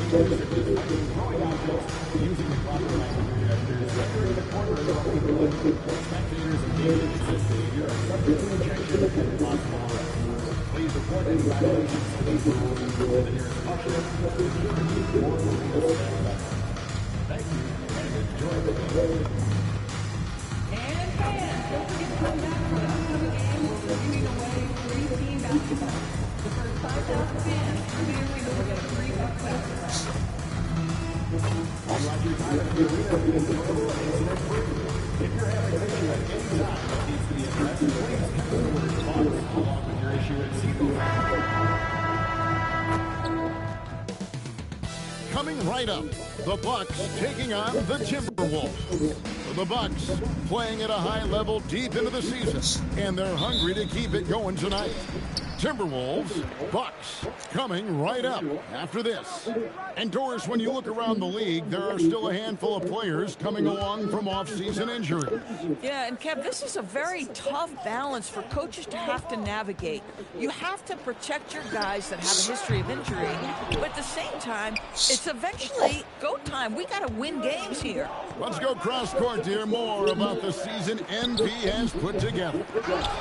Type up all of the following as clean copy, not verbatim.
Using the proper language gestures, entering the corner of the field. Spectators engaged in this behavior are subject to ejection and possible arrest. Please report any violations to these rules to the nearest usher, security, or arena staff member. Thank you, and enjoy the game. And fans, don't forget to come back for the upcoming game where we're giving away free team basketball. The first 5,000 fans through the arena will get a free basketball. Roger Tyler, the arena is available and incident-free. If you're having an issue at any time that needs to be addressed, please use the word "box" along with your issue at CBO. Coming right up, the Bucks taking on the Timberwolves. The Bucks playing at a high level deep into the season, and they're hungry to keep it going tonight. Timberwolves, Bucks, coming right up after this. And Doris, when you look around the league, there are still a handful of players coming along from off-season injuries. Yeah, and Kev, this is a very tough balance for coaches to have to navigate. You have to protect your guys that have a history of injury, but at the same time, it's eventually go time. We got to win games here. Let's go cross-court to hear more about the season NP has put together.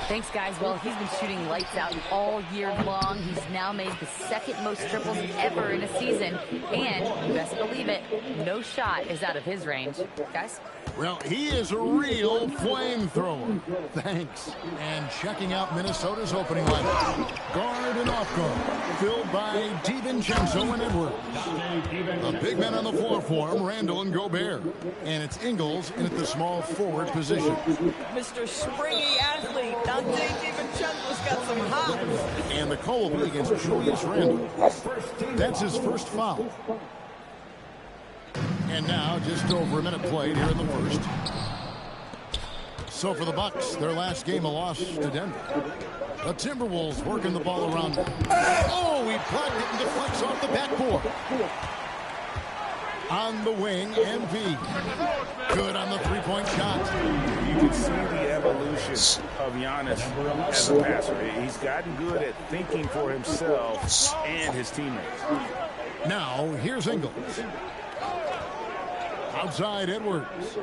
Thanks, guys. Well, he's been shooting lights out all year long. He's now made the second most triples ever in a season. And, you best believe it, no shot is out of his range. Guys? Well, he is a real flamethrower. Thanks. And checking out Minnesota's opening lineup. Guard and off guard, filled by DiVincenzo and Edwards. The big men on the floor for him, Randall and Gobert. And it's Ingles in at the small forward position. Mr. Springy athlete, Dante DiVincenzo's got some hops. And the call will be against Julius Randle. That's his first foul. And now, just over a minute played here in the first. So for the Bucks, their last game a loss to Denver. The Timberwolves working the ball around. Oh, he blocked it and deflects off the backboard. On the wing, MP. Good on the three-point shot. You can see the evolution of Giannis as a passer. He's gotten good at thinking for himself and his teammates. Now, here's Ingles. Outside Edwards.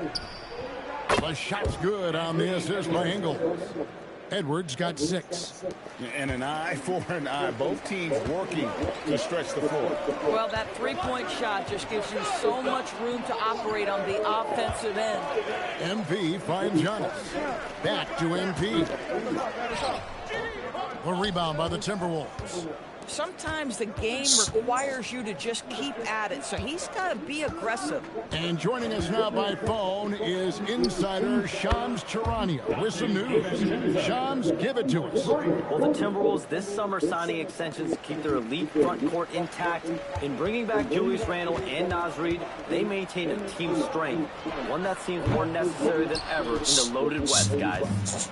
The shot's good on the assist by Ingles. Edwards got 6. And an eye for an eye. Both teams working to stretch the floor. Well, that three-point shot just gives you so much room to operate on the offensive end. MP finds Giannis. Back to MP. A rebound by the Timberwolves. Sometimes the game requires you to just keep at it, so he's got to be aggressive. And joining us now by phone is insider Shams Charania with some news. Shams, give it to us. Well, the Timberwolves this summer signing extensions to keep their elite front court intact. In bringing back Julius Randle and Naz Reid, they maintain a team strength, one that seems more necessary than ever in the loaded West, guys.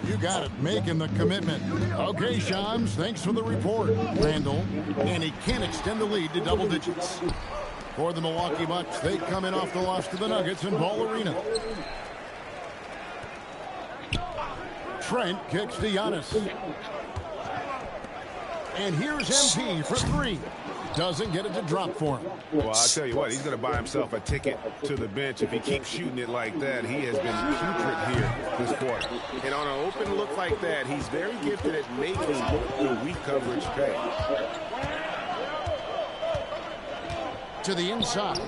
You got it, making the commitment. Okay, Shams, thanks for the report. Randle. And he can extend the lead to double digits. For the Milwaukee Bucks, they come in off the loss to the Nuggets in Ball Arena. Trent kicks to Giannis. And here's MP for 3. Doesn't get it to drop for him. Well, I'll tell you what, he's going to buy himself a ticket to the bench. If he keeps shooting it like that, he has been putrid here this quarter. And on an open look like that, he's very gifted at making the weak coverage pay. To the inside.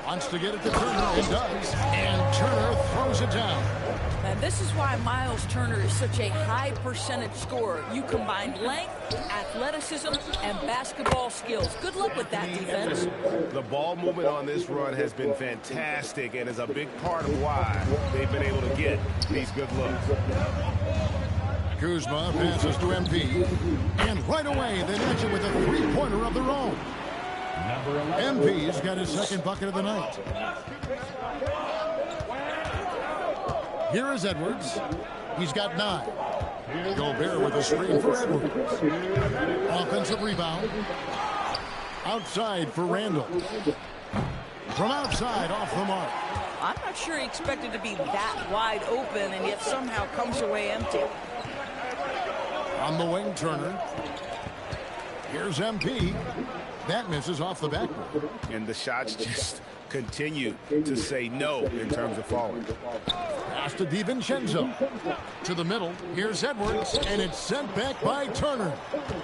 Wants to get it to Turner, and does. And Turner throws it down. And this is why Miles Turner is such a high percentage scorer. You combine length, athleticism, and basketball skills. Good luck with that defense. The ball movement on this run has been fantastic and is a big part of why they've been able to get these good looks. Kuzma passes to MP. And right away, they match it with a three-pointer of their own. MP's got his second bucket of the night. Here is Edwards. He's got 9. Gobert with a screen for Edwards. Offensive rebound. Outside for Randall. From outside, off the mark. I'm not sure he expected to be that wide open, and yet somehow comes away empty. On the wing, Turner. Here's MP. That misses off the backboard. And the shots just continue to say no in terms of falling. Pass to DiVincenzo. To the middle. Here's Edwards. And it's sent back by Turner.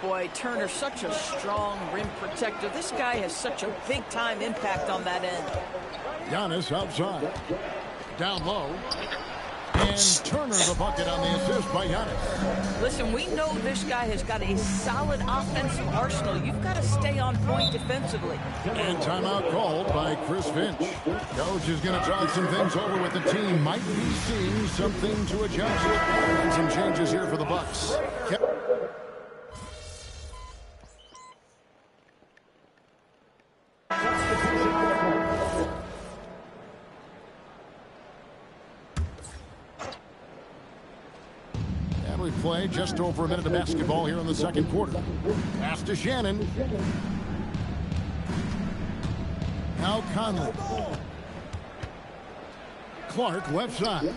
Boy, Turner's such a strong rim protector. This guy has such a big-time impact on that end. Giannis outside. Down low. And Turner the bucket on the assist by Giannis. Listen, we know this guy has got a solid offensive arsenal. You've got to stay on point defensively. And timeout called by Chris Finch. Coach is going to talk some things over with the team. Might be seeing something to adjust. And some changes here for the Bucks. Play just over a minute of basketball here in the second quarter. Pass to Shannon. Now Conley. Clark left side.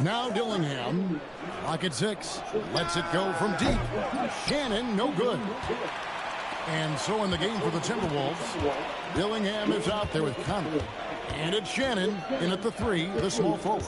Now Dillingham. Clock at 6. Lets it go from deep. Shannon, no good. And so in the game for the Timberwolves, Dillingham is out there with Conley. And it's Shannon in at the 3, the small forward.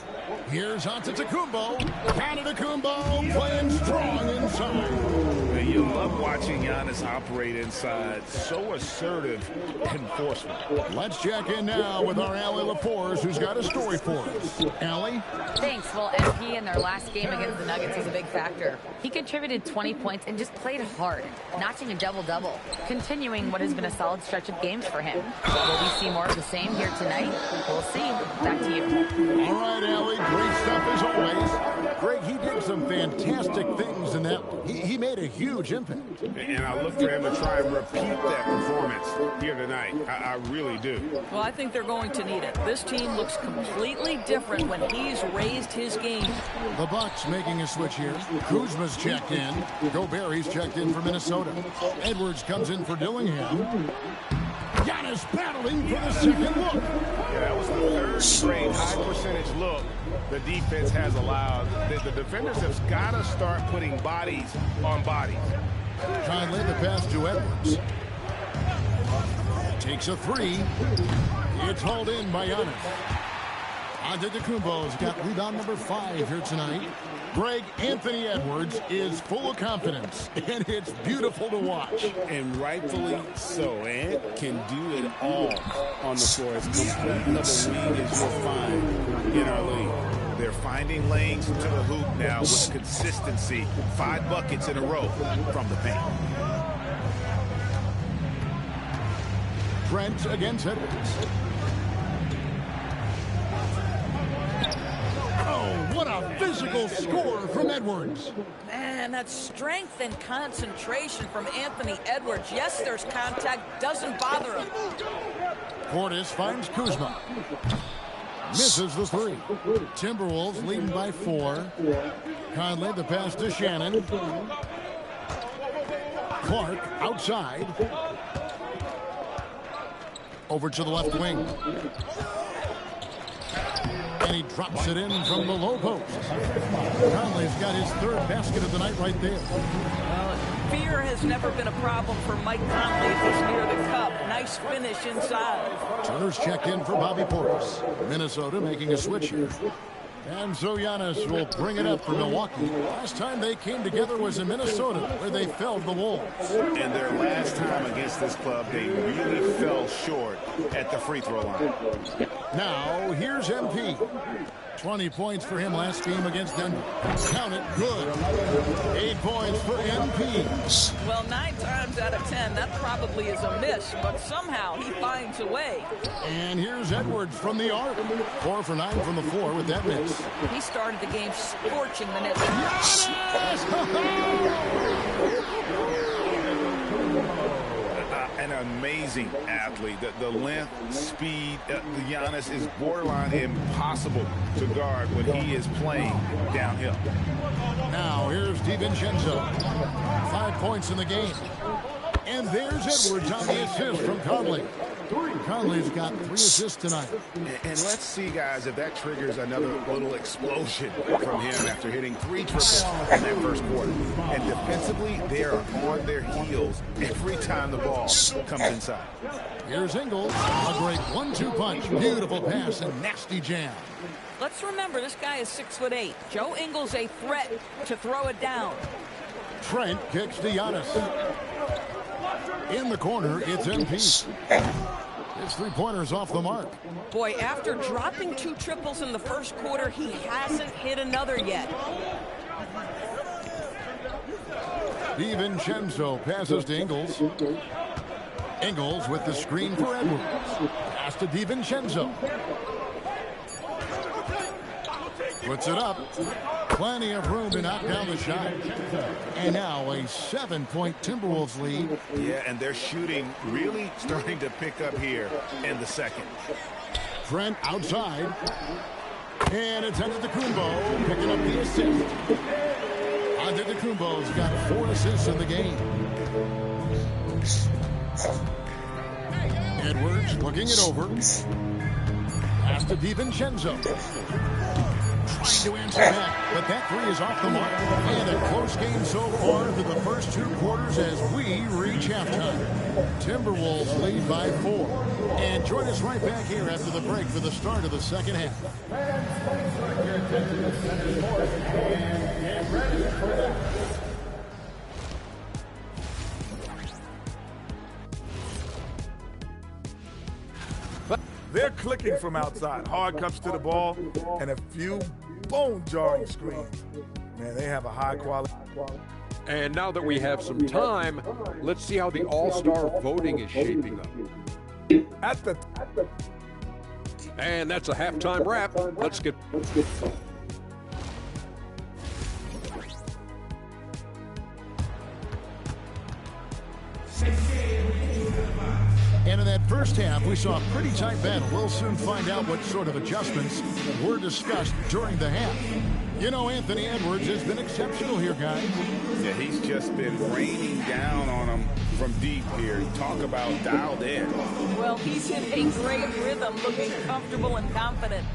Here's Antetokounmpo. Antetokounmpo playing strong inside. You love watching Giannis operate inside. So assertive enforcement. Let's check in now with our Allie LaForce, who's got a story for us. Allie? Thanks. Well, MP in their last game against the Nuggets was a big factor. He contributed 20 points and just played hard, notching a double-double, continuing what has been a solid stretch of games for him. Will we see more of the same here tonight? We'll see. Back to you. All right, Allie. Great stuff as always. Greg, he did some fantastic things in that. He made a huge impact. And I look for him to try and repeat that performance here tonight. I really do. Well, I think they're going to need it. This team looks completely different when he's raised his game. The Bucks making a switch here. Kuzma's checked in. Gobert, he's checked in for Minnesota. Edwards comes in for Dillingham. Giannis battling for the second look. Yeah, that was the third straight high-percentage look the defense has allowed. The defenders have got to start putting bodies on bodies. Conley the pass to Edwards. Takes a 3. It's hauled in by Giannis. Antetokounmpo's got rebound number 5 here tonight. Greg, Anthony Edwards is full of confidence, and it's beautiful to watch. And rightfully so. Ant can do it all on the floor. As complete of a wing as you'll find in our league. They're finding lanes to the hoop now with consistency. 5 buckets in a row from the paint. Trent against Edwards. What a physical score from Edwards. Man, that strength and concentration from Anthony Edwards. Yes, there's contact. Doesn't bother him. Portis finds Kuzma. Misses the 3. Timberwolves leading by 4. Conley the pass to Shannon. Clark outside. Over to the left wing. And he drops it in from the low post. Conley's got his 3rd basket of the night right there. Fear has never been a problem for Mike Conley if he's near the cup. Nice finish inside. Turner's checked in for Bobby Portis. Minnesota making a switch here. And so Giannis will bring it up for Milwaukee. Last time they came together was in Minnesota, where they felled the Wolves. And their last time against this club, they really fell short at the free throw line. Now, here's MP. 20 points for him last game against Denver. Count it, good. 8 points for MP. Well, 9 times out of 10, that probably is a miss, but somehow he finds a way. And here's Edwards from the arc. 4 for 9 from the floor with that miss. He started the game scorching the net. An amazing athlete. The length, speed, Giannis is borderline impossible to guard when he is playing downhill. Now here's DiVincenzo. 5 points in the game. And there's Edwards on the assist from Conley. Conley's got 3 assists tonight. And let's see, guys, if that triggers another little explosion from him after hitting 3 triples in that first quarter. And defensively, they are on their heels every time the ball comes inside. Here's Ingles. A great 1-2 punch. Beautiful pass and nasty jam. Let's remember, this guy is 6'8". Joe Ingles a threat to throw it down. Trent kicks to Giannis. In the corner, it's MP. His 3-pointer's off the mark. Boy, after dropping 2 triples in the first quarter, he hasn't hit another yet. DiVincenzo passes to Ingles. Ingles with the screen for Edwards. Pass to DiVincenzo. Puts it up. Plenty of room to knock down the shot. And now a 7-point Timberwolves lead. Yeah, and their shooting really starting to pick up here in the second. Trent outside. And it's Antetokounmpo picking up the assist. Antetokounmpo's got 4 assists in the game. Edwards looking it over. Pass to DiVincenzo. Trying to answer that, but that 3 is off the mark. And a close game so far through the first 2 quarters as we reach halftime. Timberwolves lead by 4. And join us right back here after the break for the start of the second half. They're clicking from outside. Hard comes to the ball and a few bone-jarring screens. Man, they have a high quality. And now that we have some time, let's see how the All-Star voting is shaping up. And that's a halftime wrap. Let's get... And in that first half, we saw a pretty tight battle. We'll soon find out what sort of adjustments were discussed during the half. You know, Anthony Edwards has been exceptional here, guys. Yeah, he's just been raining down on them from deep here. Talk about dialed in. Well, he's in a great rhythm, looking comfortable and confident.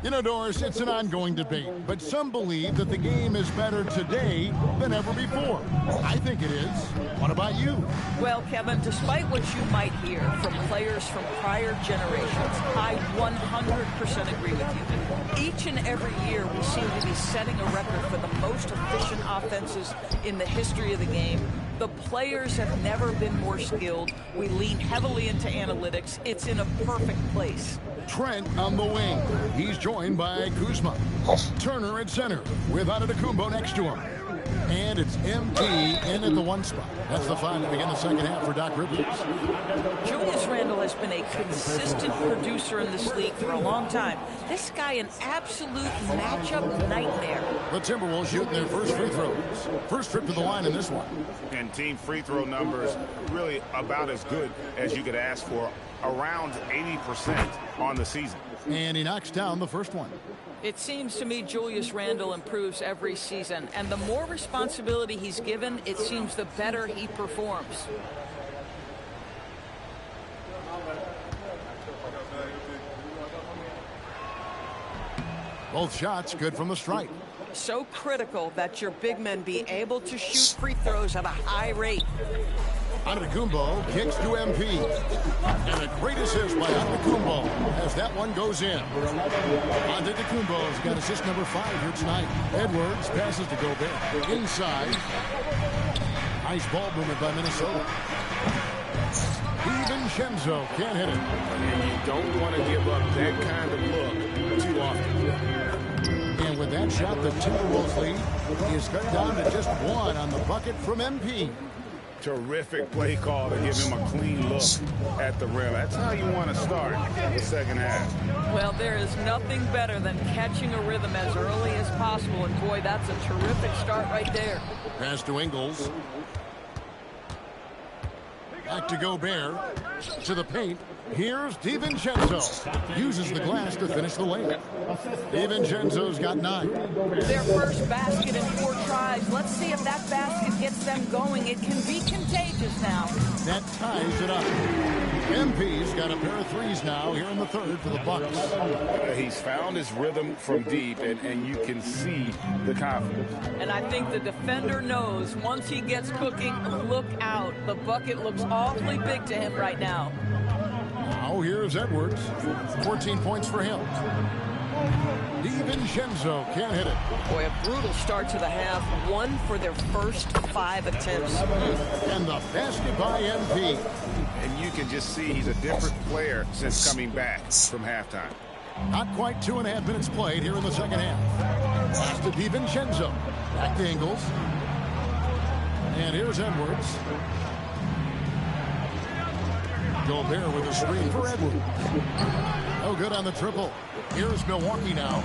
You know, Doris, it's an ongoing debate, but some believe that the game is better today than ever before. I think it is. What about you? Well, Kevin, despite what you might hear from players from prior generations, I 100% agree with you. Each and every year, we seem to be setting a record for the most efficient offenses in the history of the game. The players have never been more skilled. We lean heavily into analytics. It's in a perfect place. Trent on the wing. He's joined by Kuzma. Turner at center with Antetokounmpo next to him. And it's MP in at the 1 spot. That's the 5 to begin the second half for Doc Rivers. Julius Randle has been a consistent producer in this league for a long time. This guy, an absolute matchup nightmare. The Timberwolves shooting their first free throws. First trip to the line in this one. And team free throw numbers really about as good as you could ask for. Around 80% on the season. And he knocks down the first one. It seems to me Julius Randle improves every season, and the more responsibility he's given, it seems the better he performs. Both shots good from the stripe. So critical that your big men be able to shoot free throws at a high rate. Antetokounmpo kicks to MP. And a great assist by Antetokounmpo as that one goes in. Antetokounmpo's got assist number 5 here tonight. Edwards passes to Gobert. Inside. Nice ball movement by Minnesota. DiVincenzo can't hit it. And you don't want to give up that kind of look too often. And with that shot, the Timberwolves lead is cut down to just 1 on the bucket from MP. Terrific play call to give him a clean look at the rim. That's how you want to start the second half. Well, there is nothing better than catching a rhythm as early as possible, and boy, that's a terrific start right there. Pass to Ingles. Back to Gobert. To the paint. Here's DiVincenzo. Uses the glass to finish the lane. DiVincenzo's got 9. Their first basket in 4 tries. Let's see if that basket gets them going. It can be contagious now. That ties it up. MP's got a pair of 3s now here in the third for the Bucks. He's found his rhythm from deep, and you can see the confidence. And I think the defender knows once he gets cooking, look out. The bucket looks awfully big to him right now. Now here's Edwards. 14 points for him. DiVincenzo can't hit it. Boy, a brutal start to the half. 1 for their first 5 attempts. And the basket by MP. And you can just see he's a different player since coming back from halftime. Not quite 2.5 minutes played here in the second half. Pass to DiVincenzo. Back to Ingles. And here's Edwards. Gobert with a screen for Edwards. No good on the triple. Here's Milwaukee now.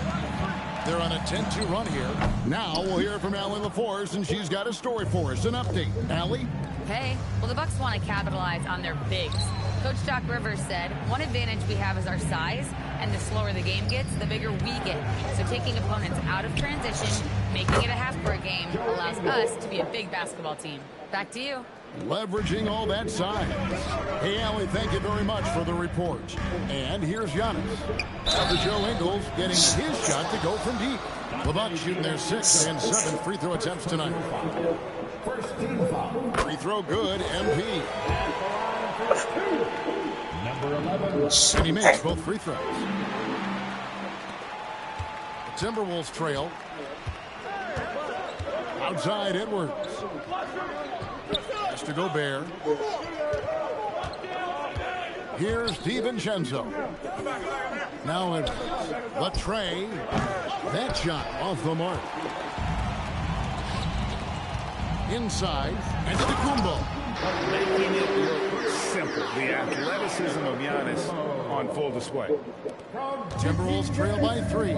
They're on a 10-2 run here. Now we'll hear from Allie LaForce, and she's got a story for us. An update. Allie? Hey, well, the Bucks want to capitalize on their bigs. Coach Doc Rivers said, one advantage we have is our size, and the slower the game gets, the bigger we get. So taking opponents out of transition, making it a half-court game, allows us to be a big basketball team. Back to you. Leveraging all that size. Hey, Allie, thank you very much for the report. And here's Giannis. After Joe Ingles getting his shot to go from deep. The Bucks shooting their 6th and 7th free throw attempts tonight. Free throw good, MP. And he makes both free throws. The Timberwolves trail. Outside Edwards. Pass to Gobert. Here's DiVincenzo. Now Edwards. Latre. That shot off the mark. Inside. And to Kumbo. Making it look simple. The athleticism of Giannis on full display. Timberwolves trail by 3.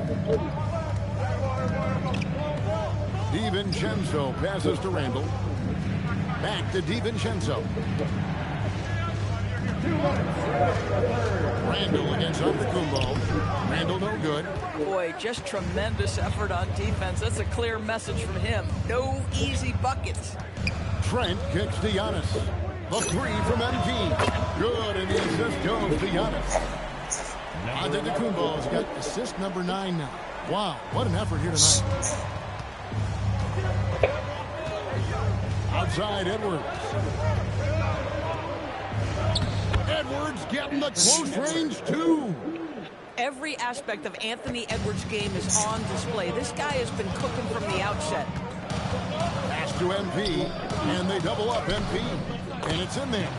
DiVincenzo passes to Randall. Back to DiVincenzo. Randall against Antetokounmpo. Randall no good. Boy, just tremendous effort on defense. That's a clear message from him. No easy buckets. Trent kicks to Giannis. The 3 from MP. Good, and the assist goes to Giannis. Antetokounmpo's got assist number 9 now. Wow, what an effort here tonight. Outside Edwards. Edwards getting the close range too. Every aspect of Anthony Edwards' game is on display. This guy has been cooking from the outset. Pass to MP, and they double up MP, and it's in there.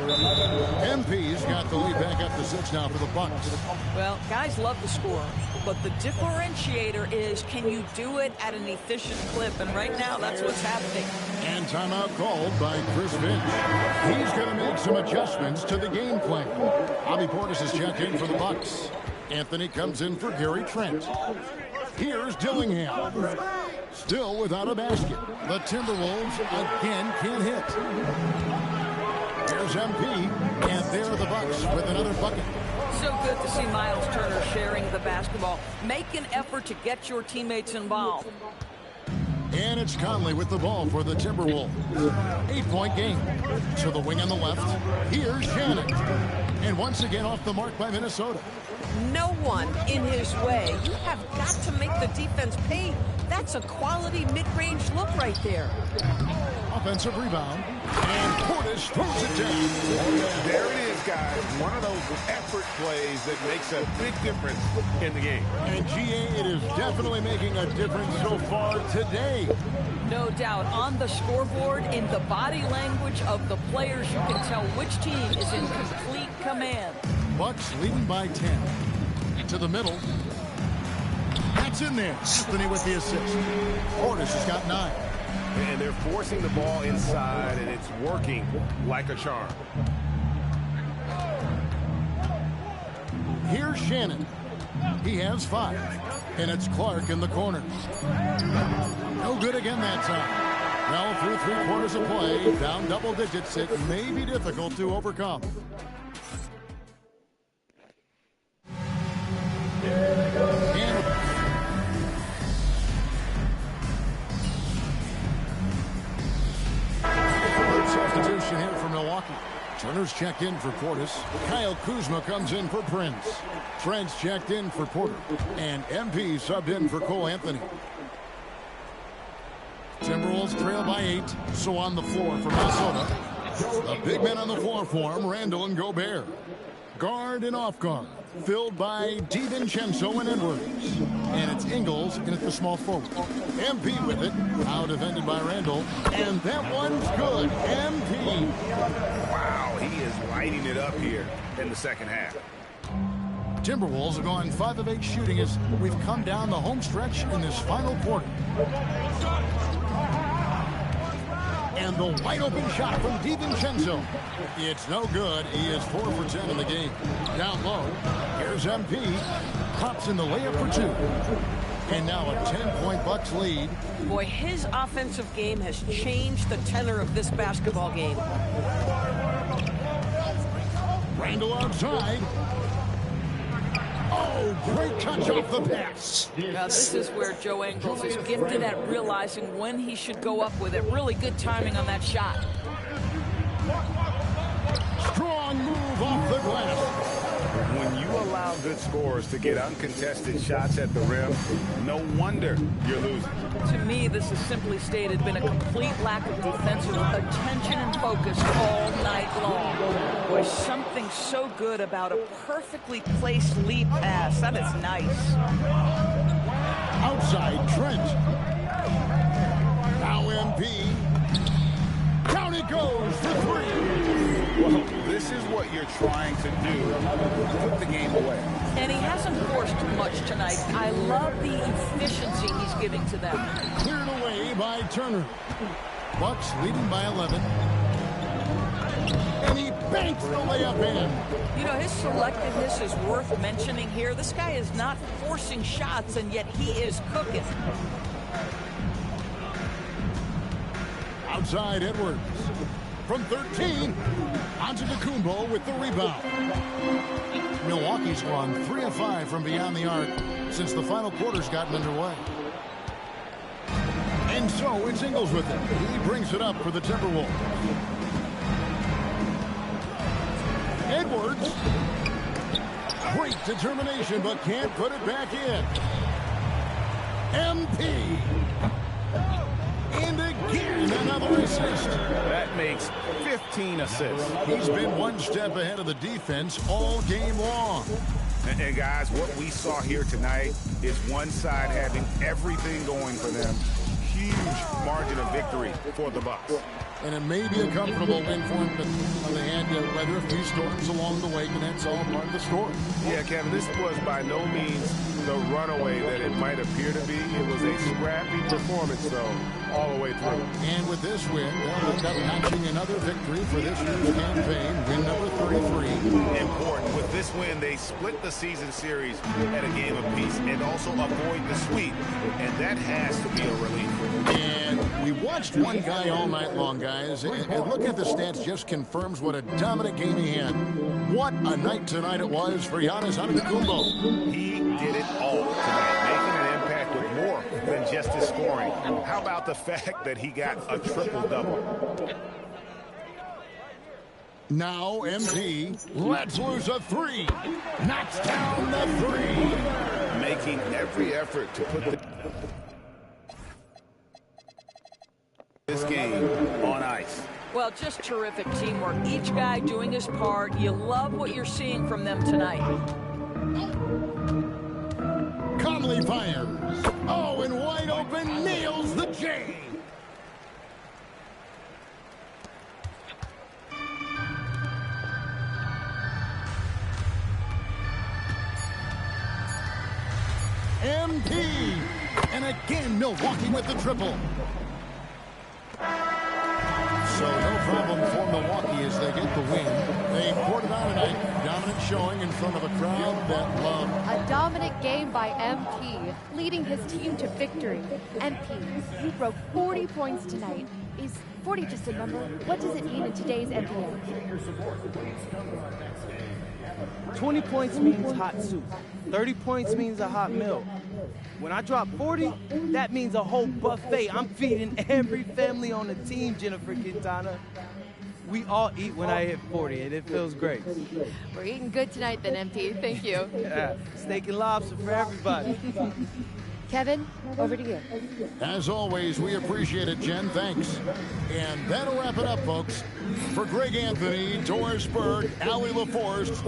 MP's got the lead back up to 6 now for the Bucks. Well, guys love to score, but the differentiator is, can you do it at an efficient clip? And right now, that's what's happening. And timeout called by Chris Finch. He's going to make some adjustments to the game plan. Bobby Portis has checked in for the Bucks. Anthony comes in for Gary Trent. Here's Dillingham. Still without a basket. The Timberwolves again can't hit. Here's MP, and there are the Bucks with another bucket. So good to see Miles Turner sharing the basketball. Make an effort to get your teammates involved. And it's Conley with the ball for the Timberwolves. 8-point game. To the wing on the left. Here's Shannon. And once again off the mark by Minnesota. No one in his way. You have got to make the defense pay. That's a quality mid-range look right there. Offensive rebound. And Portis throws it down. There it is, guys. One of those effort plays that makes a big difference in the game. And GA, it is definitely making a difference so far today. No doubt. On the scoreboard, in the body language of the players, you can tell which team is in complete command. Bucks leading by 10. To the middle. That's in there. Anthony with the assist. Portis has got 9. And they're forcing the ball inside, and it's working like a charm. Here's Shannon. He has 5. And it's Clark in the corner. No good again that time. Well, through 3 quarters of play, down double digits, it may be difficult to overcome. And third substitution here for Milwaukee. Turner's checked in for Portis. Kyle Kuzma comes in for Prince. Trent's checked in for Porter. And MP subbed in for Cole Anthony. Timberwolves trail by 8. So on the floor for Minnesota. The big men on the floor for him, Randall and Gobert. Guard and off guard, filled by DiVincenzo and Edwards. And it's Ingles in at the small forward. MP with it, now defended by Randall. And that one's good. MP. Wow, he is lighting it up here in the second half. Timberwolves have gone 5 of 8 shooting as we've come down the home stretch in this final quarter. And the wide open shot from DiVincenzo. It's no good. He is 4 for 10 in the game. Down low. Here's MP. Pops in the layup for 2. And now a 10-point Bucks lead. Boy, his offensive game has changed the tenor of this basketball game. Randall outside. Oh, great touch off the pass. Now, this is where Joe Ingles is gifted at realizing when he should go up with it. Really good timing on that shot. Strong move off the glass. When you allow good scorers to get uncontested shots at the rim, no wonder you're losing. To me, this has simply stated been a complete lack of defensive attention and focus all night long. Boy, something so good about a perfectly placed lead pass. That is nice. Outside, Trent. Now MP. Down it goes for 3. Well, this is what you're trying to do. Put the game away. And he hasn't forced much tonight. I love the efficiency he's giving to them. Cleared away by Turner. Bucks leading by 11. And he banks the layup in. You know, his selectiveness is worth mentioning here. This guy is not forcing shots, and yet he is cooking. Outside, Edwards. From 13, Antetokounmpo with the rebound. Milwaukee's gone 3 of 5 from beyond the arc since the final quarter's gotten underway. And so it's Ingles with it. He brings it up for the Timberwolves. Edwards. Great determination, but can't put it back in. MP. And again, another assist. That makes 15 assists. He's been one step ahead of the defense all game long. And guys, what we saw here tonight is one side having everything going for them. Huge margin of victory for the Bucks. And it may be a comfortable win for him, but on the hand, weather a few storms along the way, and that's all part of the story. Yeah, Kevin, this was by no means the runaway that it might appear to be. It was a scrappy performance, though, all the way through. And with this win, they'll end up notching another victory for this year's campaign, win number 33. Important. With this win, they split the season series at a game apiece and also avoid the sweep. And that has to be a relief. And we watched one guy all night long, guys, and looking at the stats just confirms what a dominant game he had. What a night tonight it was for Giannis Antetokounmpo. He did it all tonight, making an impact with more than just his scoring. How about the fact that he got a triple-double? Now MP lets loose a 3. Knocks down the 3. Making every effort to put this game on ice. Well, just terrific teamwork. Each guy doing his part. You love what you're seeing from them tonight. Conley fires. Oh, and wide open, nails the J. MP. And again, Milwaukee with the triple. So no problem for Milwaukee as they get the win. They poured it on tonight. Dominant showing in front of a crowd that loved. A dominant game by MP, leading his team to victory. MP, you broke 40 points tonight. Is 40 just a number? What does it mean in today's NBA? 20 points means hot soup. 30 points means a hot meal. When I drop 40, that means a whole buffet. I'm feeding every family on the team, Jennifer Quintana. We all eat when I hit 40, and it feels great. We're eating good tonight then, MP. Thank you. Yeah, steak and lobster for everybody. Kevin, over to you. As always, we appreciate it, Jen. Thanks. And that'll wrap it up, folks. For Greg Anthony, Doris Burke, Allie LaForce,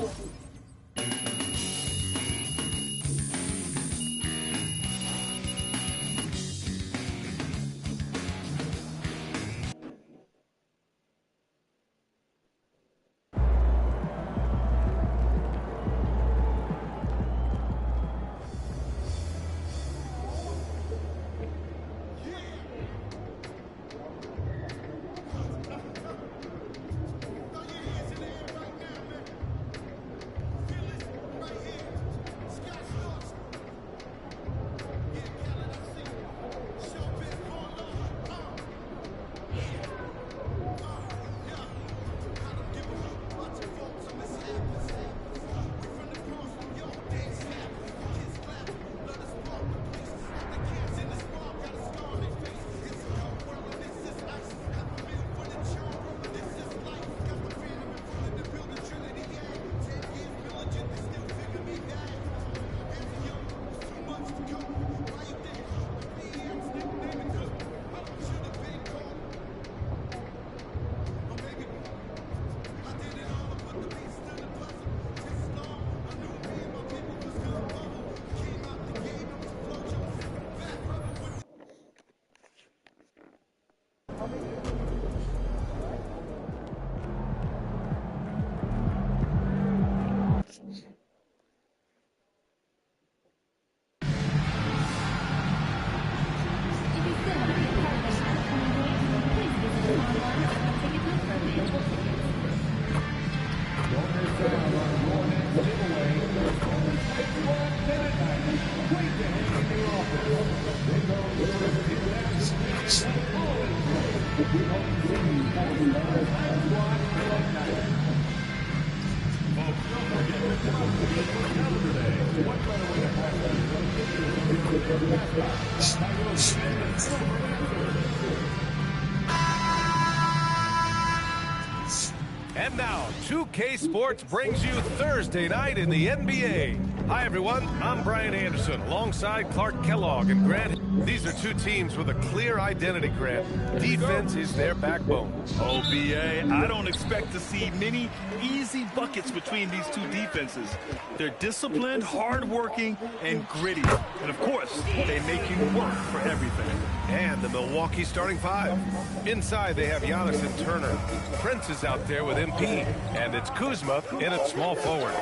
And now, 2K Sports brings you Thursday night in the NBA. Hi, everyone. I'm Brian Anderson, alongside Clark Kellogg and Grant. These are two teams with a clear identity, Grant. Defense is their backbone. Oh, B.A., I don't expect to see many easy buckets between these two defenses. They're disciplined, hard-working, and gritty. And, of course, they make you work for everything. And the Milwaukee starting five. Inside, they have Giannis and Turner. Prince is out there with MP. And it's Kuzma in at small forward.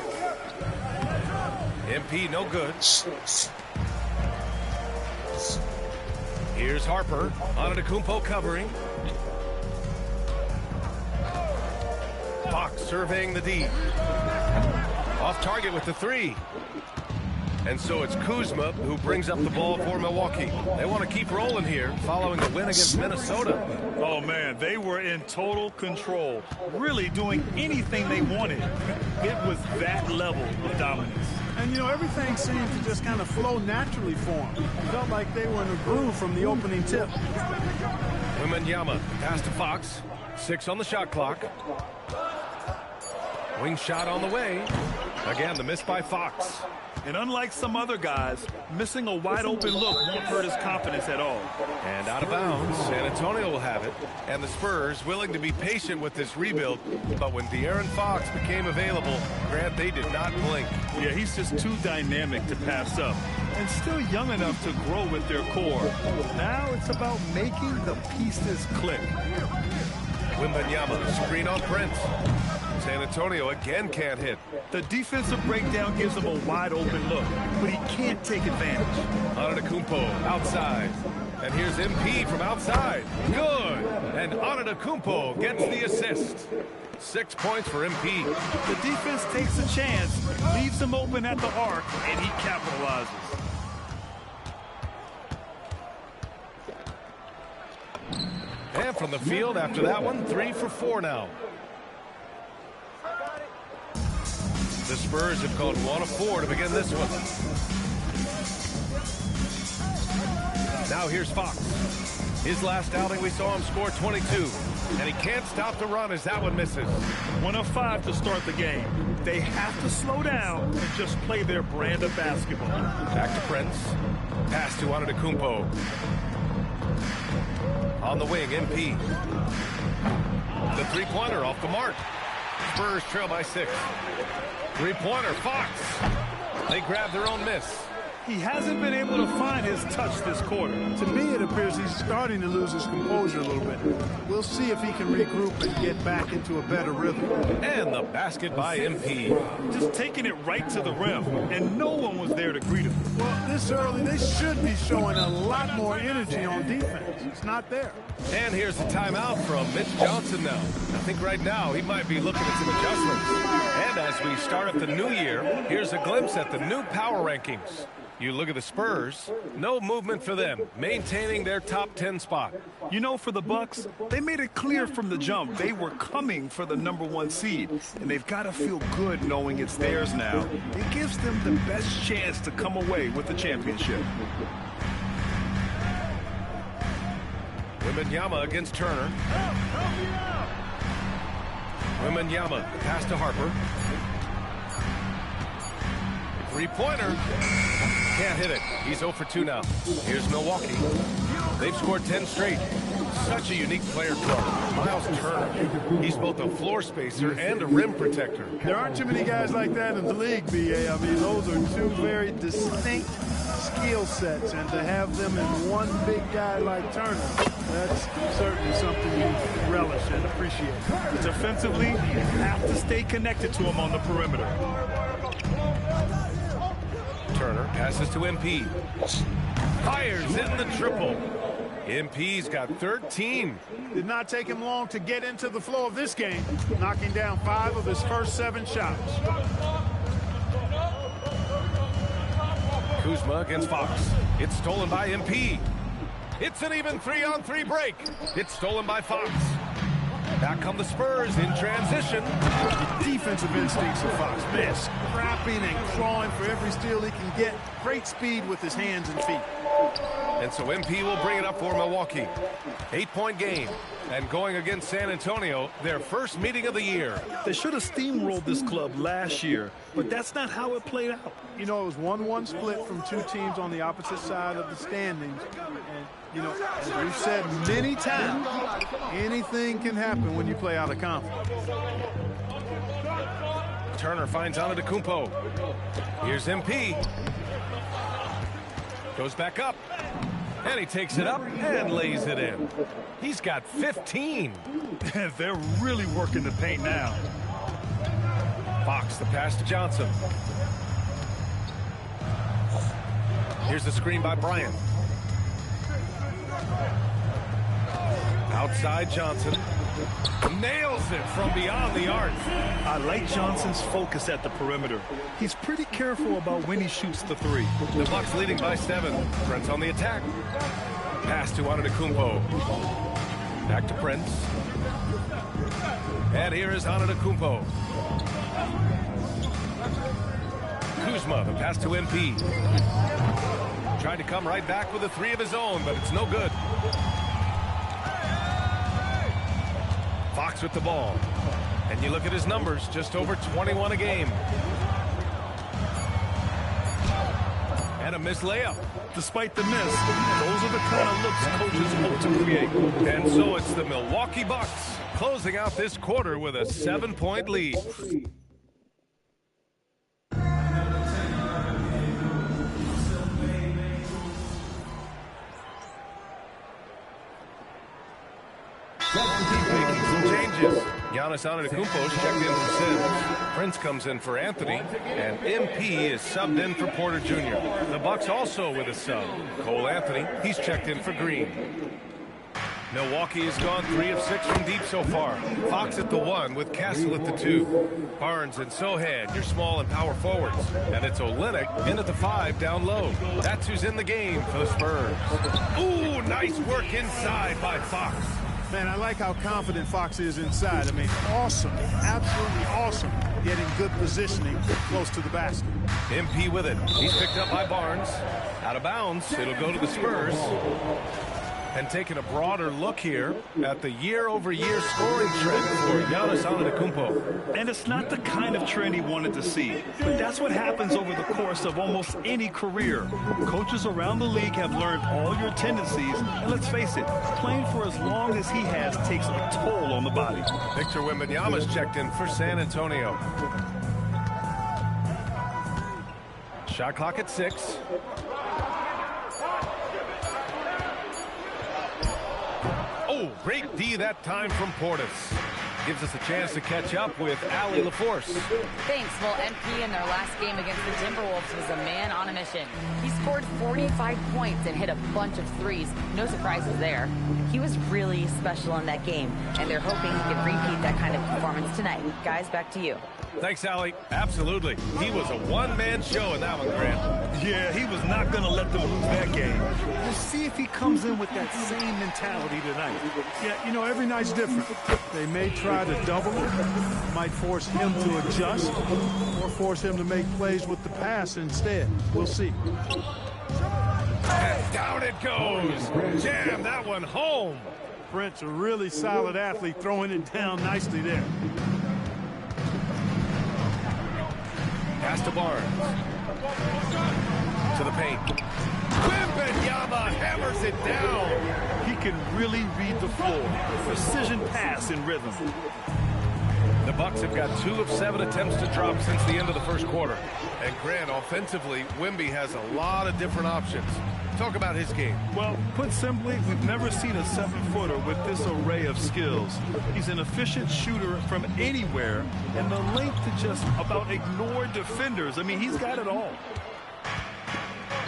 MP no good. Here's Harper. Antetokounmpo covering. Fox surveying the D. Off target with the three. And so it's Kuzma who brings up the ball for Milwaukee. They want to keep rolling here following the win against Minnesota. Oh, man, they were in total control, really doing anything they wanted. It was that level of dominance. And, you know, everything seemed to just kind of flow naturally for them. Felt like they were in a groove from the opening tip. Wembanyama pass to Fox. 6 on the shot clock. Wing shot on the way. Again, the miss by Fox. And unlike some other guys, missing a wide-open look won't hurt his confidence at all. And out of bounds, San Antonio will have it. And the Spurs willing to be patient with this rebuild. But when De'Aaron Fox became available, Grant, they did not blink. Yeah, he's just too dynamic to pass up. And still young enough to grow with their core. Now it's about making the pieces click. Wembanyama, screen on Prince. San Antonio again can't hit. The defensive breakdown gives him a wide-open look, but he can't take advantage. Antetokounmpo outside. And here's MP from outside. Good. And Antetokounmpo gets the assist. 6 points for MP. The defense takes a chance, leaves him open at the arc, and he capitalizes. And from the field after that one, 3 for 4 now. The Spurs have called 1 of 4 to begin this one. Now here's Fox. His last outing, we saw him score 22. And he can't stop the run as that one misses. 1 of 5 to start the game. They have to slow down and just play their brand of basketball. Back to Prince. Pass to Antetokounmpo. On the wing, MP. The three-pointer off the mark. Spurs trail by 6. Three-pointer, Fox. They grab their own miss. He hasn't been able to find his touch this quarter. To me, it appears he's starting to lose his composure a little bit. We'll see if he can regroup and get back into a better rhythm. And the basket by MP. Just taking it right to the rim, and no one was there to greet him. Well, this early, they should be showing a lot more energy on defense. It's not there. And here's the timeout from Mitch Johnson now. I think right now he might be looking at some adjustments. And as we start up the new year, here's a glimpse at the new power rankings. You look at the Spurs, no movement for them, maintaining their top 10 spot. You know, for the Bucks, they made it clear from the jump they were coming for the #1 seed, and they've got to feel good knowing it's theirs now. It gives them the best chance to come away with the championship. Wembanyama against Turner. Wembanyama, pass to Harper. Three-pointer. Can't hit it. He's 0 for 2 now. Here's Milwaukee. They've scored 10 straight. Such a unique player, Clark. Miles Turner. He's both a floor spacer and a rim protector. There aren't too many guys like that in the league, B.A. I mean, those are two very distinct skill sets, and to have them in one big guy like Turner, that's certainly something you relish and appreciate. Defensively, you have to stay connected to him on the perimeter. Turner passes to MP. Fires in the triple. MP's got 13. Did not take him long to get into the flow of this game, knocking down 5 of his first 7 shots. Kuzma against Fox. It's stolen by MP. It's an even 3-on-3 break. It's stolen by Fox. Back come the Spurs in transition. The defensive instincts of Fox. Man, scrapping and clawing for every steal he can get. Great speed with his hands and feet. And so MP will bring it up for Milwaukee. 8-point game. And going against San Antonio, their first meeting of the year. They should have steamrolled this club last year, but that's not how it played out. You know, it was 1-1 split from 2 teams on the opposite side of the standings. And, you know, as we've said many times, anything can happen when you play out of conference. Turner finds Antetokounmpo. Here's MP. Goes back up. And he takes it up and lays it in. He's got 15. They're really working the paint now. Fox, the pass to Johnson. Here's the screen by Bryant. Outside Johnson. Nails it from beyond the arc. I like Johnson's focus at the perimeter. He's pretty careful about when he shoots the 3. The Bucks leading by 7. Prince on the attack. Pass to Antetokounmpo. Back to Prince. And here is Antetokounmpo. Kuzma, the pass to MP. Trying to come right back with a 3 of his own, but it's no good. Fox with the ball. And you look at his numbers, just over 21 a game. And a missed layup. Despite the miss, those are the kind of looks coaches hope to create. And so it's the Milwaukee Bucks closing out this quarter with a 7-point lead. Making some changes. Giannis Antetokounmpo is checked in for Sims. Prince comes in for Anthony, and MP is subbed in for Porter Jr. The Bucks also with a sub. Cole Anthony, he's checked in for Green. Milwaukee has gone 3 of 6 from deep so far. Fox at the 1 with Castle at the 2. Barnes and Sohan, your small and power forwards. And it's Olynyk in at the 5 down low. That's who's in the game for the Spurs. Ooh, nice work inside by Fox. Man, I like how confident Fox is inside. I mean, awesome, absolutely awesome, getting good positioning close to the basket. MP with it. He's picked up by Barnes. Out of bounds. It'll go to the Spurs. And taking a broader look here at the year-over-year scoring trend for Giannis Antetokounmpo. And it's not the kind of trend he wanted to see, but that's what happens over the course of almost any career. Coaches around the league have learned all your tendencies, and let's face it, playing for as long as he has takes a toll on the body. Victor Wembanyama's checked in for San Antonio. Shot clock at 6. Oh, great D that time from Portis. Gives us a chance to catch up with Allie LaForce. Thanks. Well, MP in their last game against the Timberwolves was a man on a mission. He scored 45 points and hit a bunch of threes. No surprises there. He was really special in that game, and they're hoping he can repeat that kind of performance tonight. Guys, back to you. Thanks, Allie. Absolutely. He was a one-man show in that one, Grant. Yeah, he was not going to let them lose that game. We'll see if he comes in with that same mentality tonight. Yeah, you know, every night's different. They may try to double it, might force him to adjust, or force him to make plays with the pass instead. We'll see. And down it goes. Jam that one home. Brent's a really solid athlete, throwing it down nicely there. Pass to Barnes. To the paint. Wembanyama hammers it down. He can really read the floor. Precision pass in rhythm. The Bucks have got 2 of 7 attempts to drop since the end of the first quarter. And Grant, offensively, Wemby has a lot of different options. Talk about his game. Well, put simply, we've never seen a 7-footer with this array of skills. He's an efficient shooter from anywhere, and the length to just about ignore defenders. I mean, he's got it all.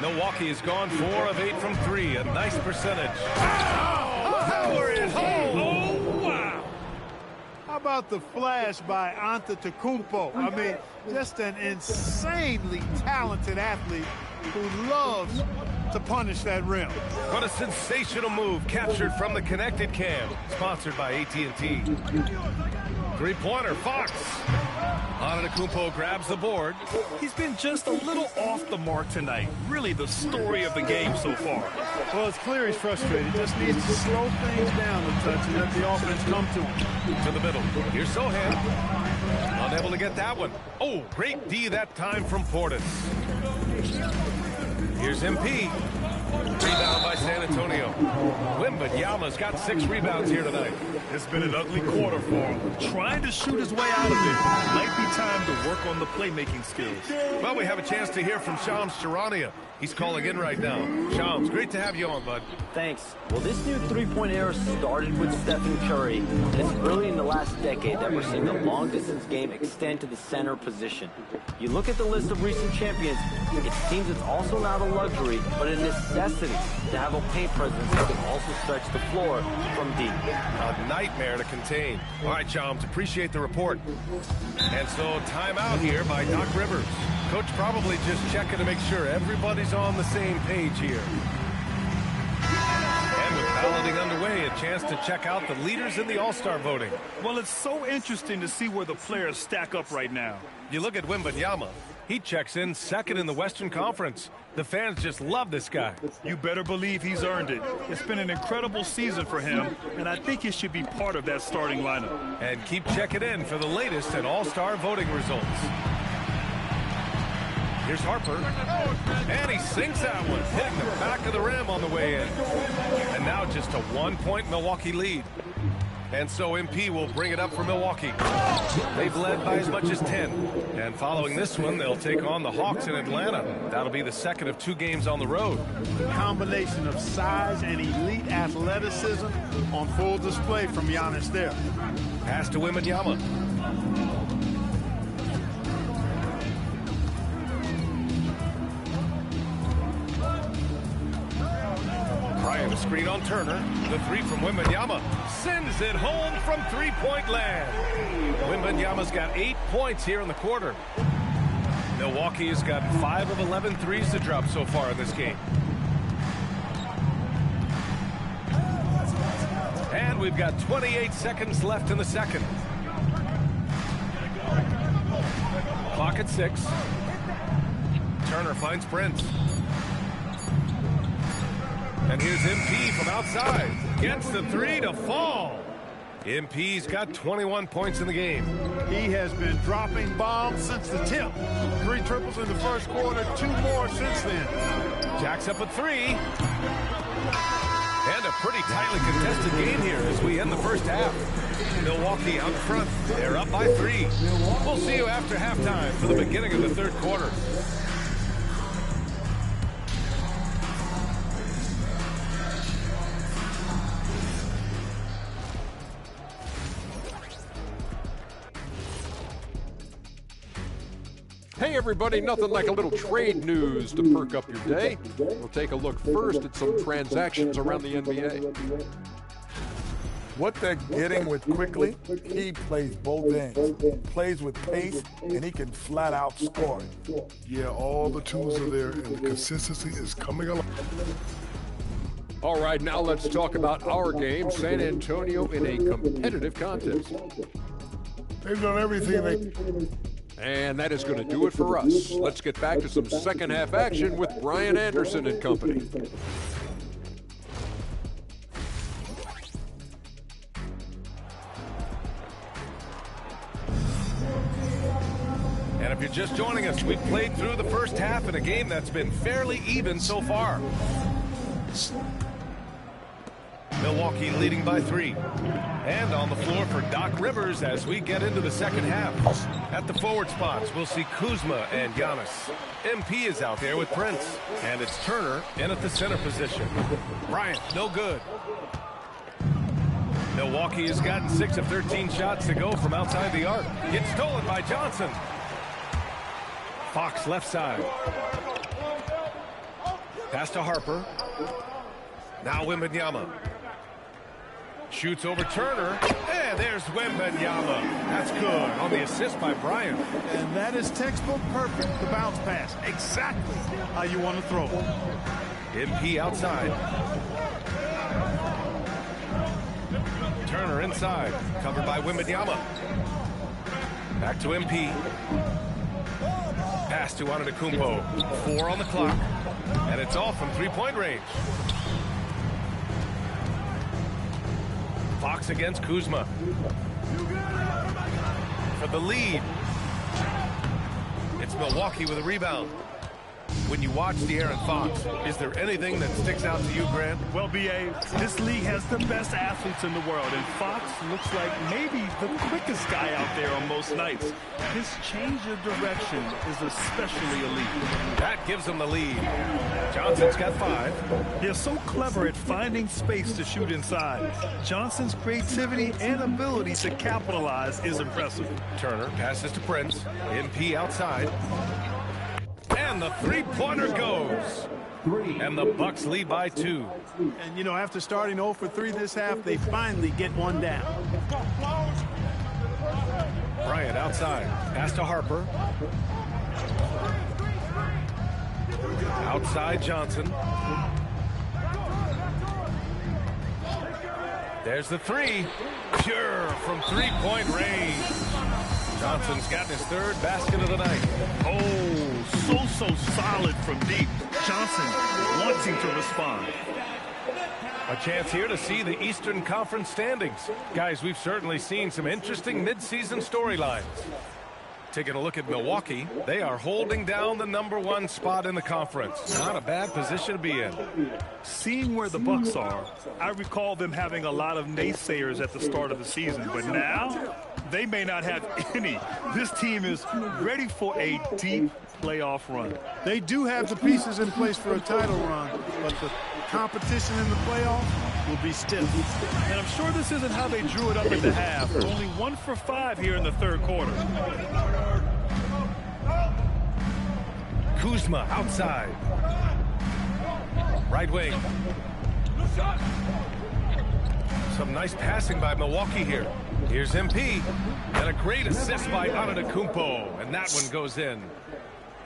Milwaukee has gone 4 of 8 from 3, a nice percentage. Power it home! Oh, wow! How about the flash by Antetokounmpo? I mean, just an insanely talented athlete who loves to punish that rim. What a sensational move captured from the Connected Cam, sponsored by AT&T. Three-pointer, Fox. Antetokounmpo grabs the board. He's been just a little off the mark tonight. Really the story of the game so far. Well, it's clear he's frustrated. He just needs to slow things down a touch and let the offense come to him. To the middle. Here's Sohan. Unable to get that one. Oh, great D that time from Portis. Here's MP. Rebound by San Antonio. Wembanyama's got 6 rebounds here tonight. It's been an ugly quarter for him. Trying to shoot his way out of it. Might be time to work on the playmaking skills. Well, we have a chance to hear from Shams Charania. He's calling in right now. Shams, great to have you on, bud. Thanks. Well, this new three-point era started with Stephen Curry, and it's early in the last decade that we're seeing the long-distance game extend to the center position. You look at the list of recent champions, it seems it's also not a luxury, but a necessity to have a paint presence that can also stretch the floor from deep. A nightmare to contain. All right, Shams, appreciate the report. And so timeout here by Doc Rivers. Coach probably just checking to make sure everybody's on the same page here. And with balloting underway, a chance to check out the leaders in the All-Star voting. Well, it's so interesting to see where the players stack up right now. You look at Wembanyama. He checks in second in the Western Conference. The fans just love this guy. You better believe he's earned it. It's been an incredible season for him, and I think he should be part of that starting lineup. And keep checking in for the latest in All-Star voting results. Here's Harper, and he sinks that one, hitting the back of the rim on the way in. And now just a 1-point Milwaukee lead. And so MP will bring it up for Milwaukee. They've led by as much as 10. And following this one, they'll take on the Hawks in Atlanta. That'll be the second of 2 games on the road. The combination of size and elite athleticism on full display from Giannis there. Pass to Wembanyama. Bryant, a screen on Turner. The 3 from Wembanyama. Sends it home from 3-point land. Wembanyama's got 8 points here in the quarter. Milwaukee has got 5 of 11 threes to drop so far in this game. And And we've got 28 seconds left in the second. Clock at 6. Turner finds Prince. And here's MP from outside. Gets the 3 to fall. MP's got 21 points in the game. He has been dropping bombs since the tip. 3 triples in the first quarter, 2 more since then. Jacks up at 3. And a pretty tightly contested game here as we end the first half. Milwaukee out front. They're up by 3. We'll see you after halftime for the beginning of the third quarter. Hey everybody, nothing like a little trade news to perk up your day. We'll take a look first at some transactions around the NBA. What they're getting with Quickly, he plays both ends. Plays with pace, and he can flat out score it. Yeah, all the tools are there, and the consistency is coming along. All right, now let's talk about our game, San Antonio in a competitive contest. They've done everything they... And that is going to do it for us. Let's get back to some second half action with Brian Anderson and company. And if you're just joining us, we've played through the first half in a game that's been fairly even so far. Milwaukee leading by 3. And on the floor for Doc Rivers as we get into the second half. At the forward spots, we'll see Kuzma and Giannis. MP is out there with Prince. And it's Turner in at the center position. Bryant, no good. Milwaukee has gotten 6 of 13 shots to go from outside the arc. Gets stolen by Johnson. Fox left side. Pass to Harper. Now Wembanyama. Shoots over Turner, and there's Wembanyama. That's good on the assist by Bryant. And that is textbook perfect, the bounce pass. Exactly how you want to throw it. MP outside. Turner inside, covered by Wembanyama. Back to MP. Pass to Antetokounmpo. 4 on the clock, and it's off from three-point range. Fox against Kuzma. For the lead. It's Milwaukee with a rebound. When you watch De'Aaron Fox, is there anything that sticks out to you, Grant? Well, B.A., this league has the best athletes in the world, and Fox looks like maybe the quickest guy out there on most nights. His change of direction is especially elite. That gives him the lead. Johnson's got 5. They're so clever at finding space to shoot inside. Johnson's creativity and ability to capitalize is impressive. Turner passes to Prince. MP outside. And the three-pointer goes. And the Bucks lead by 2. And, you know, after starting 0 for 3 this half, they finally get one down. Bryant outside. Pass to Harper. Outside Johnson. There's the 3. Pure from three-point range. Johnson's gotten his 3rd basket of the night. Oh, so solid from deep. Johnson wanting to respond. A chance here to see the Eastern Conference standings. Guys, we've certainly seen some interesting midseason storylines. Taking a look at Milwaukee, they are holding down the #1 spot in the conference. Not a bad position to be in. Seeing where the Bucks are, I recall them having a lot of naysayers at the start of the season, but now they may not have any. This team is ready for a deep playoff run. They do have the pieces in place for a title run, but the competition in the playoffs will be stiff. And I'm sure this isn't how they drew it up at the half. Only 1 for 5 here in the third quarter. Kuzma outside. Right wing. Some nice passing by Milwaukee here. Here's MP. And a great assist by Antetokounmpo. And that one goes in.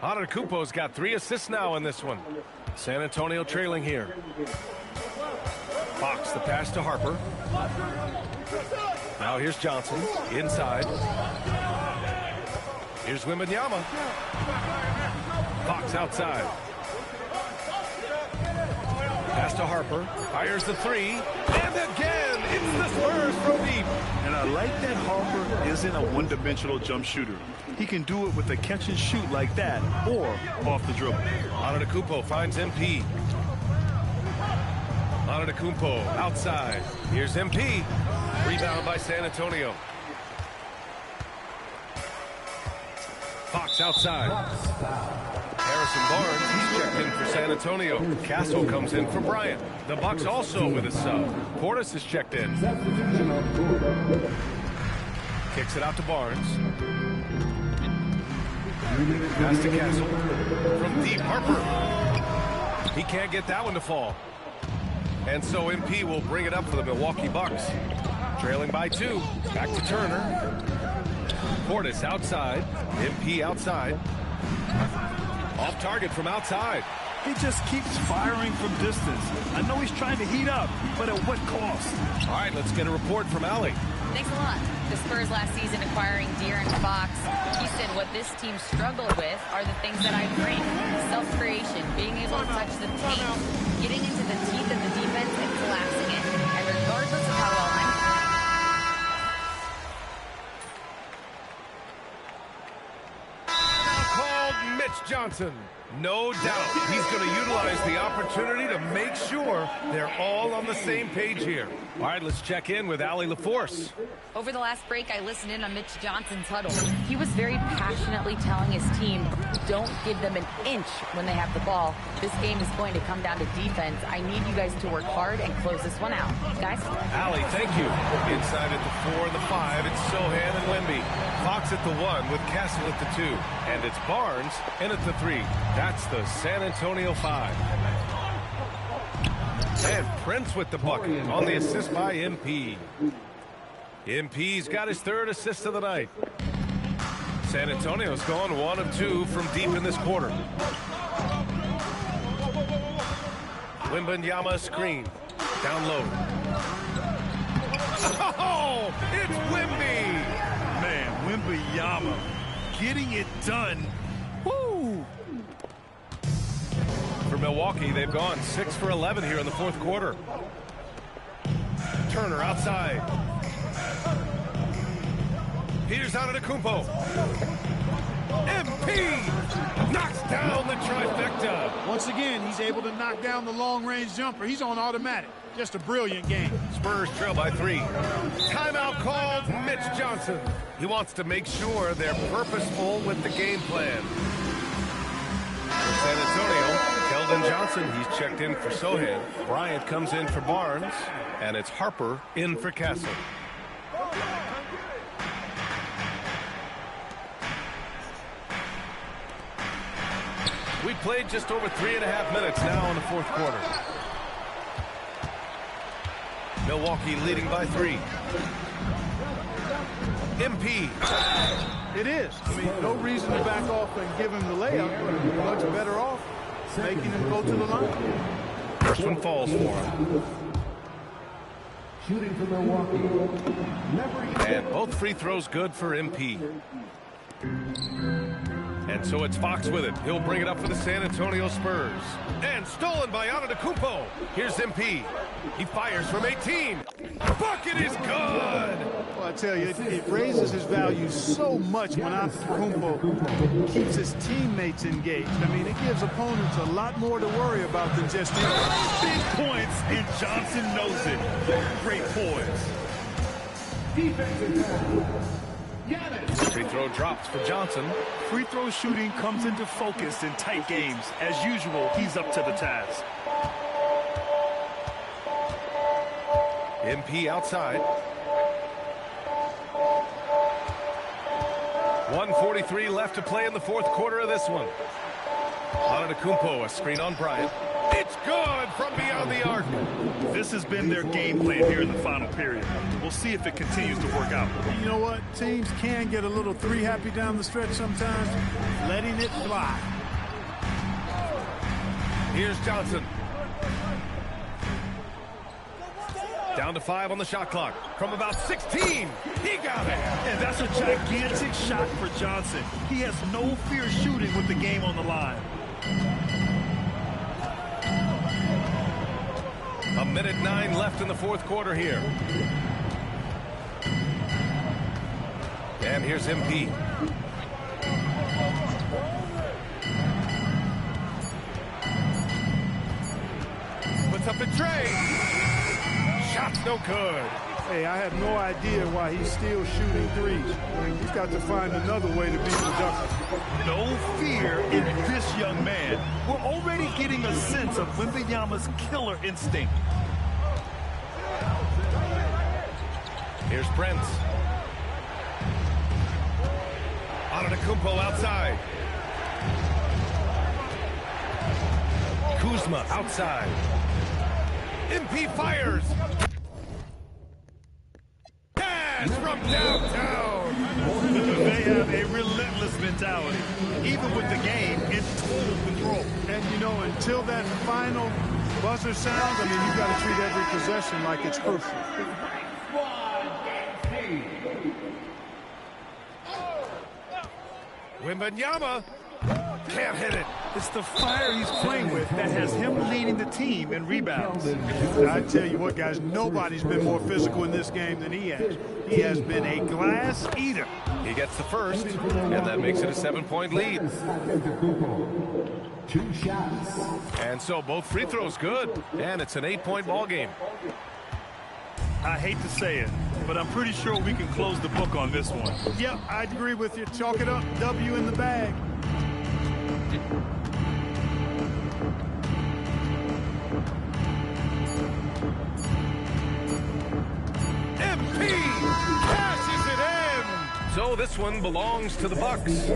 Antetokounmpo's got 3 assists now in this one. San Antonio trailing here. Fox the pass to Harper. Now here's Johnson inside. Here's Wembanyama. Fox outside. Pass to Harper. Fires the three. And again, it's the Spurs from deep. And I like that Harper isn't a one-dimensional jump shooter. He can do it with a catch and shoot like that or off the dribble. Antetokounmpo finds MP. Antetokounmpo outside. Here's MP. Rebound by San Antonio. Fox outside. Harrison Barnes, he's checked in for San Antonio. Castle comes in for Bryant. The Bucks also with a sub. Portis is checked in. Kicks it out to Barnes. Pass to Castle. From deep, Harper. He can't get that one to fall. And so MP will bring it up for the Milwaukee Bucks. Trailing by 2. Back to Turner. Portis outside. MP outside. Off target from outside. He just keeps firing from distance. I know he's trying to heat up, but at what cost? All right, let's get a report from Allie. Thanks a lot. The Spurs last season acquiring De'Aaron Fox. He said what this team struggled with are the things that I bring. Self-creation, being able to touch the paint, getting into the teeth of the defense and collapsing it. And regardless of how well I'm Mitch Johnson. No doubt he's going to utilize the opportunity to make sure they're all on the same page here. All right, let's check in with Allie LaForce. Over the last break, I listened in on Mitch Johnson's huddle. He was very passionately telling his team, don't give them an inch when they have the ball. This game is going to come down to defense. I need you guys to work hard and close this one out. Guys? Allie, thank you. Inside at the 4 and the 5, it's Sohan and Wemby. Fox at the 1 with Castle at the 2. And it's Barnes in at the 3. That's the San Antonio 5. And Prince with the bucket on the assist by MP. MP's got his 3rd assist of the night. San Antonio's gone 1 of 2 from deep in this quarter. Wembanyama screen. Down low. Oh, it's Wemby. Man, Wembanyama getting it done. Woo! For Milwaukee, they've gone 6 for 11 here in the 4th quarter. Turner outside. Here's Antetokounmpo. MP knocks down the trifecta. Once again, he's able to knock down the long-range jumper. He's on automatic. Just a brilliant game. Spurs trail by 3. Timeout called. Mitch Johnson. He wants to make sure they're purposeful with the game plan. For San Antonio, Keldon Johnson, he's checked in for Sohan. Bryant comes in for Barnes, and it's Harper in for Castle. We played just over 3.5 minutes now in the 4th quarter. Milwaukee leading by 3. MP. It is. I mean, no reason to back off and give him the layup. Much better off making him go to the line. First one falls for him. Shooting for Milwaukee. And both free throws good for MP. And so it's Fox with it. He'll bring it up for the San Antonio Spurs. And stolen by Antetokounmpo. Here's MP. He fires from 18. Bucket is good. Well, I tell you, it raises his value so much when Antetokounmpo keeps his teammates engaged. I mean, it gives opponents a lot more to worry about than just him. Big points, and Johnson knows it. Great points. Free throw drops for Johnson. Free throw shooting comes into focus in tight games. As usual, he's up to the task. MP outside. 1:43 left to play in the 4th quarter of this one. Antetokounmpo, a screen on Bryant. It's good from beyond the arc. This has been their game plan here in the final period. We'll see if it continues to work out. You know what? Teams can get a little 3-happy down the stretch sometimes. Letting it fly. Here's Johnson. Down to 5 on the shot clock. From about 16, he got it. And that's a gigantic shot for Johnson. He has no fear shooting with the game on the line. A minute 9 left in the fourth quarter here. And here's MP. Puts up the tray. Shot's no good. Hey, I have no idea why he's still shooting threes. He's got to find another way to be productive. No fear in this young man. We're already getting a sense of Wembanyama's killer instinct. Here's Prince. Antetokounmpo outside. Kuzma outside. MP fires. Pass from downtown. They have a relentless mentality, even with the game in total control. And, you know, until that final buzzer sounds, I mean, you've got to treat every possession like it's crucial. Wembanyama can't hit it. It's the fire he's playing with that has him leading the team in rebounds. I tell you what, guys, nobody's been more physical in this game than he has. He has been a glass eater. He gets the first, and that makes it a 7-point lead. 2 shots. And so both free throws good, and it's an 8-point ball game. I hate to say it, but I'm pretty sure we can close the book on this one. Yep, I'd agree with you. Chalk it up. W in the bag. MP passes it in. So this one belongs to the Bucks.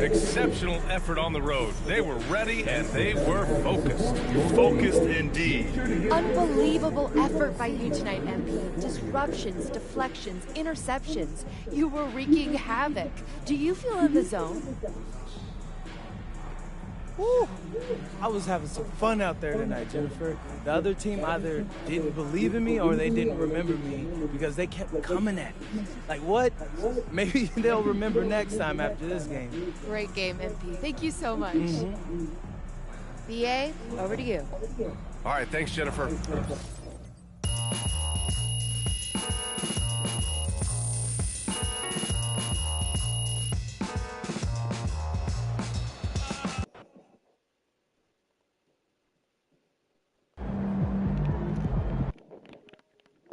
Exceptional effort on the road. They were ready and they were focused. Focused indeed. Unbelievable effort by you tonight, MP. Disruptions, deflections, interceptions. You were wreaking havoc. Do you feel in the zone? Woo. I was having some fun out there tonight, Jennifer. The other team either didn't believe in me or they didn't remember me because they kept coming at me. Like, what? Maybe they'll remember next time after this game. Great game, MP. Thank you so much. BA, over to you. All right, thanks, Jennifer.